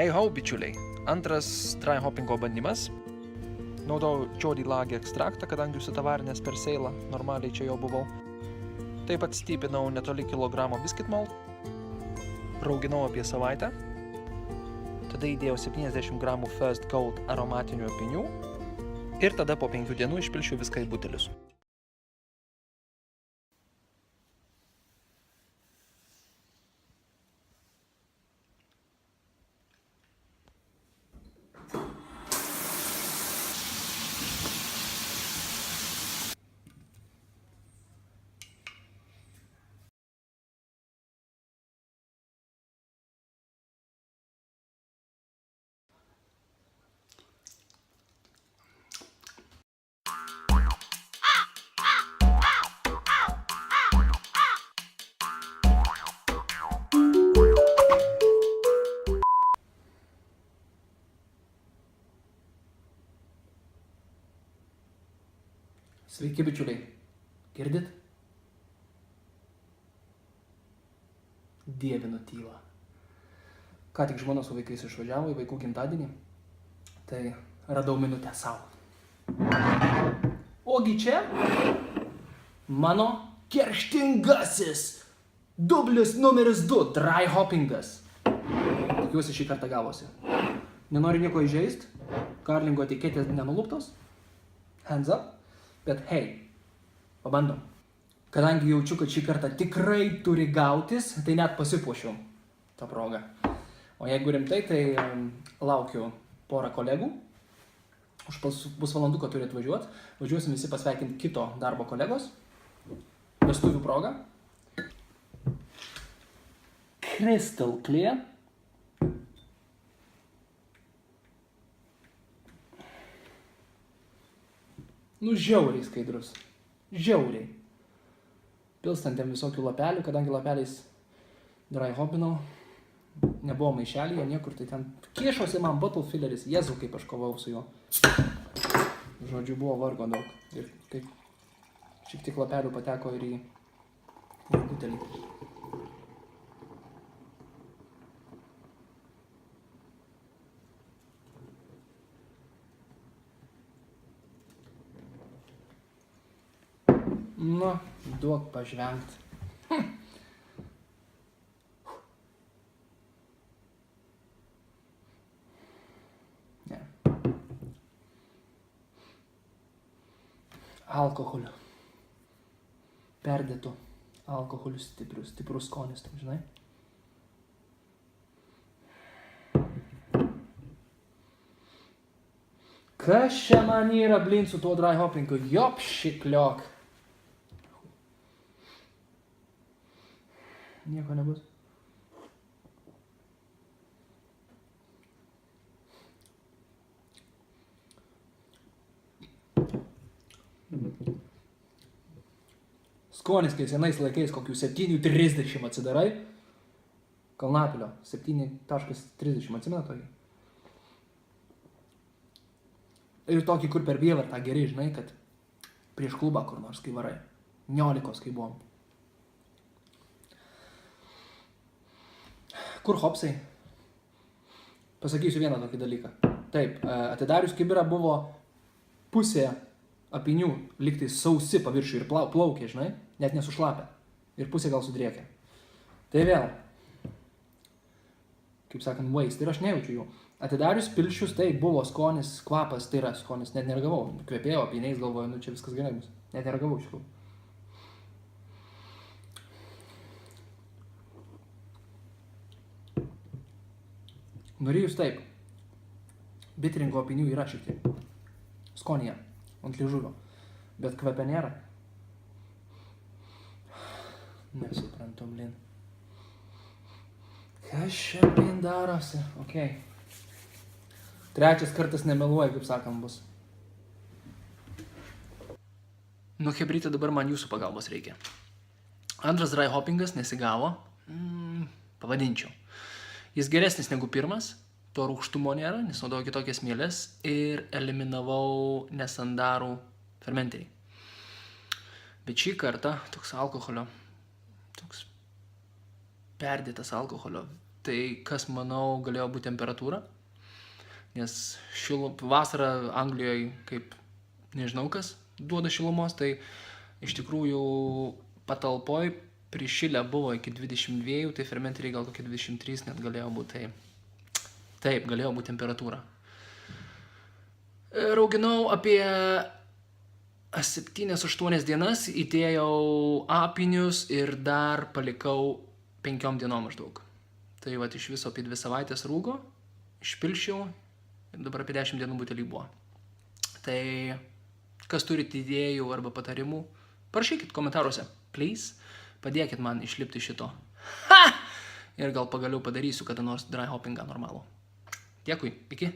Hey ho, bičiuliai. Antras dry hoppingo bandymas. Naudojau Jody Lage ekstraktą, kadangi užsitavarinęs per seilą, normaliai čia jo buvau. Taip pat stypinau netoli kilogramo biscuit malt. Rauginau apie savaitę. Tada įdėjau 70 gramų First Gold aromatinių apinių. Ir tada po 5 dienų išpilšiu viską į butelius. Sveiki, bičiuliai. Girdit? Dievinu tylą. Ką tik žmona su vaikais išvažiavo į vaikų gimtadienį, tai radau minutę savo. Ogi čia mano kerštingasis dublis numeris 2 dry hoppingas. Tikiuosi šį kartą gavosi. Nenoriu nieko įžeist, karlingo etiketės nenuluptos. Hands up. Bet hei, pabandom. Kadangi jaučiu, kad šį kartą tikrai turi gautis, tai net pasipuošiau tą progą. O jeigu rimtai, tai laukiu porą kolegų. Už pusvalanduką turi atvažiuoti. Važiuosim visi pasveikinti kito darbo kolegos. Vestuvių proga. Crystal clear. Nu, žiauriai skaidrus. Žiauriai. Pilstantėm visokių lapelių, kadangi lapeliais dry hoppinau. Nebuvo maišelyje niekur, tai ten kiešosi man bottle filleris. Jezu, kaip aš kovau su juo. Žodžiu, buvo vargo daug. Ir taip šiek tiek lapelių pateko ir į butelį. Nu, duok pažvengt. Ne. Alkoholiu. Perdėtų alkoholiu stiprus skonis, tam žinai. Kas čia man yra, blin, su tuo dry hoppingu? Jop, šikliok. Nieko nebus. Skonis, kai senais laikais kokių 7,30 atsidarai. Kalnapilio 7,30, atsimena tokį? Ir tokį, kur per bievartą geri, žinai, kad prieš klubą kur nors, kai varai. 19, kai buvom. Kur hopsai? Pasakysiu vieną tokį dalyką. Taip, atidarius kibirą buvo pusė apinių lygtai sausi paviršių ir plaukė, žinai, net nesušlapę. Ir pusė gal sudrėkė. Tai vėl, kaip sakant, waste. Ir aš nejaučiu jų. Atidarius pilšius, tai buvo skonis, kvapas, tai yra skonis, net neragavau. Kvepėjau apiniais, galvoju, nu čia viskas gerai bus. Net neragavau iš tikrųjų. Norėjus taip, bitringo apinių yra šiek tiek, skonija, ant liežuvio, bet kvepia nėra. Nesuprantu, blin. Kas čia, blin, darosi? Ok. Trečias kartas nemeluoja, kaip sakant, bus. Nu, hebrytė, dabar man jūsų pagalbos reikia. Antras dry hoppingas nesigavo, pavadinčiau. Jis geresnis negu pirmas, to rūgštumo nėra, nes naudojau kitokias mieles ir eliminavau nesandarų fermenterį. Bet šį kartą toks alkoholio, toks perdėtas alkoholio Tai kas, manau, galėjo būti temperatūra, nes vasarą Anglijoje, kaip nežinau kas, duoda šilumos, tai iš tikrųjų patalpoj prišilę buvo iki 22, tai fermenteriai gal kokie 23 net galėjo būti. Taip, galėjo būti temperatūra. Rauginau apie 7-8 dienas, įdėjau apinius ir dar palikau 5 dienom maždaug. Tai va, iš viso apie 2 savaitės rūgo, išpilšiau ir dabar apie 10 dienų butelį buvo. Tai kas turite idėjų arba patarimų, parašykit komentaruose, please, padėkit man išlipti šito. Ha! Ir gal pagaliau padarysiu kada nors dry hoppingą normalų. Dėkui, iki.